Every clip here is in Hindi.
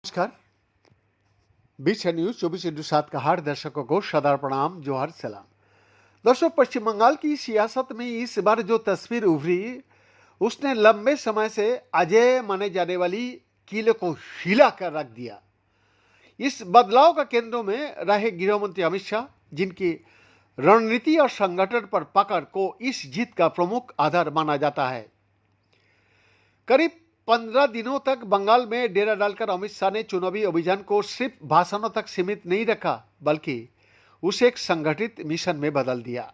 नमस्कार। बीच है न्यूज 24/7 का हर दर्शकों को सदार प्रणाम, जोहर सलाम। दर्शकों, पश्चिम बंगाल की सियासत में इस बार जो तस्वीर उभरी, उसने लंबे समय से अजय माने जाने वाली किले को हिला कर रख दिया। इस बदलाव का केंद्र में रहे गृह मंत्री अमित शाह, जिनकी रणनीति और संगठन पर पकड़ को इस जीत का प्रमुख आधार माना जाता है। करीब 15 दिनों तक बंगाल में डेरा डालकर अमित शाह ने चुनावी अभियान को सिर्फ भाषणों तक सीमित नहीं रखा, बल्कि उसे एक संगठित मिशन में बदल दिया।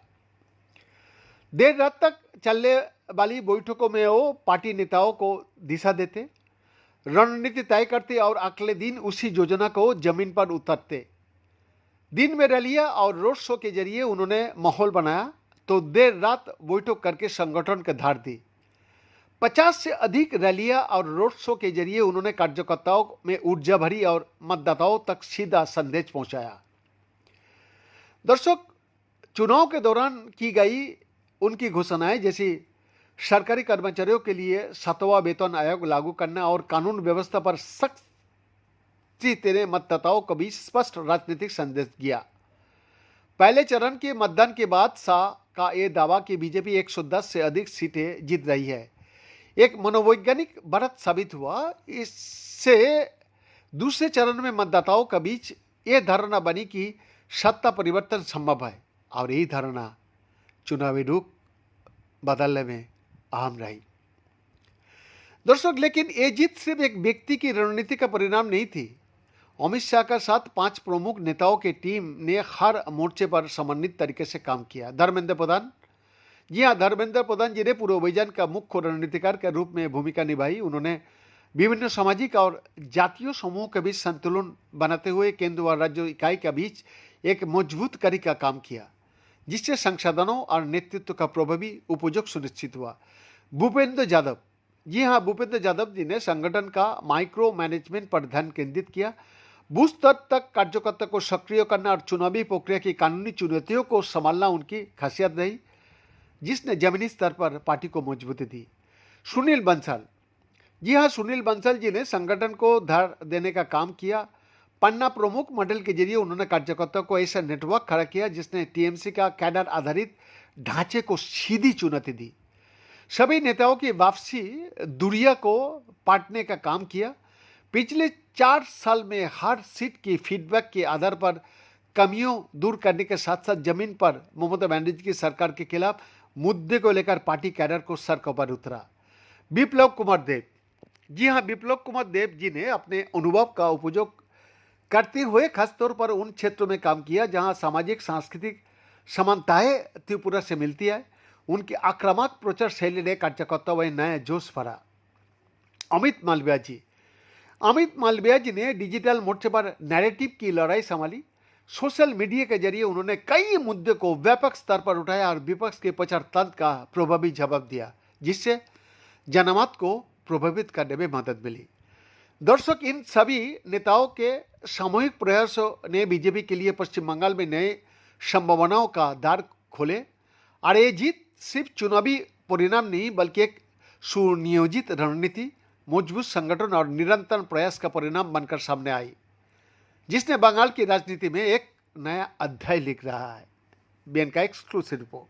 देर रात तक चलने वाली बैठकों में वो पार्टी नेताओं को दिशा देते, रणनीति तय करते और अगले दिन उसी योजना को जमीन पर उतरते। दिन में रैलियां और रोड शो के जरिए उन्होंने माहौल बनाया, तो देर रात बैठक करके संगठन की धार दी। 50 से अधिक रैलियां और रोड शो के जरिए उन्होंने कार्यकर्ताओं में ऊर्जा भरी और मतदाताओं तक सीधा संदेश पहुंचाया। दर्शक, चुनाव के दौरान की गई उनकी घोषणाएं, जैसी सरकारी कर्मचारियों के लिए 7वां वेतन आयोग लागू करना और कानून व्यवस्था पर सख्ती तेरे मतदाताओं को भी स्पष्ट राजनीतिक संदेश दिया। पहले चरण के मतदान के बाद शाह का यह दावा कि बीजेपी 110 से अधिक सीटें जीत रही है, एक मनोवैज्ञानिक बढ़त साबित हुआ। इससे दूसरे चरण में मतदाताओं के बीच यह धारणा बनी कि सत्ता परिवर्तन संभव है, और यही धारणा चुनावी रुख बदलने में अहम रही। दर्शक, लेकिन ये जीत सिर्फ एक व्यक्ति की रणनीति का परिणाम नहीं थी। अमित शाह के साथ 5 प्रमुख नेताओं की टीम ने हर मोर्चे पर समन्वित तरीके से काम किया। धर्मेंद्र प्रधान, जी हाँ, धर्मेंद्र प्रधान जी ने पूर्व अभियान का मुख्य रणनीतिकार के रूप में भूमिका निभाई। उन्होंने विभिन्न सामाजिक और जातीय समूहों के बीच संतुलन बनाते हुए केंद्र और राज्य इकाई के बीच एक मजबूत कड़ी का काम किया, जिससे संसाधनों और नेतृत्व का प्रभावी उपयोग सुनिश्चित हुआ। भूपेंद्र यादव, जी हाँ, भूपेंद्र यादव जी ने संगठन का माइक्रो मैनेजमेंट पर ध्यान केंद्रित किया। बूथ स्तर तक कार्यकर्ता को सक्रिय करना और चुनावी प्रक्रिया की कानूनी चुनौतियों को संभालना उनकी खासियत रही, जिसने जमीनी स्तर पर पार्टी को मजबूती दी। सुनील बंसल, जी हाँ, सुनील बंसल जी ने संगठन को धार देने का काम किया। पन्ना प्रमुख मॉडल के जरिए उन्होंने कार्यकर्ताओं को ऐसा नेटवर्क खड़ा किया जिसने टीएमसी का कैडर आधारित ढांचे को सीधी चुनौती दी। सभी नेताओं की वापसी दूरिया को पाटने का काम किया। पिछले 4 साल में हर सीट की फीडबैक के आधार पर कमियों दूर करने के साथ साथ जमीन पर ममता बनर्जी की सरकार के खिलाफ मुद्दे को लेकर पार्टी कैडर को सड़कों पर उतरा। बिप्लब कुमार देब, जी हाँ, बिप्लब कुमार देब जी ने अपने अनुभव का उपयोग करते हुए खासतौर पर उन क्षेत्रों में काम किया जहां सामाजिक सांस्कृतिक समानताएं त्रिपुरा से मिलती है। उनकी आक्रामक प्रचार शैली ने कार्यकर्ताओं में नया जोश भरा। अमित मालविया जी ने डिजिटल मोर्चे पर नैरेटिव की लड़ाई संभाली। सोशल मीडिया के जरिए उन्होंने कई मुद्दे को व्यापक स्तर पर उठाया और विपक्ष के प्रचार तंत्र का प्रभावी जवाब दिया, जिससे जनमत को प्रभावित करने में मदद मिली। दर्शक, इन सभी नेताओं के सामूहिक प्रयासों ने बीजेपी के लिए पश्चिम बंगाल में नए संभावनाओं का द्वार खोले, और ये जीत सिर्फ चुनावी परिणाम नहीं बल्कि एक सुनियोजित रणनीति, मजबूत संगठन और निरंतर प्रयास का परिणाम बनकर सामने आई, जिसने बंगाल की राजनीति में एक नया अध्याय लिख रहा है। बीएन का एक्सक्लूसिव रिपोर्ट।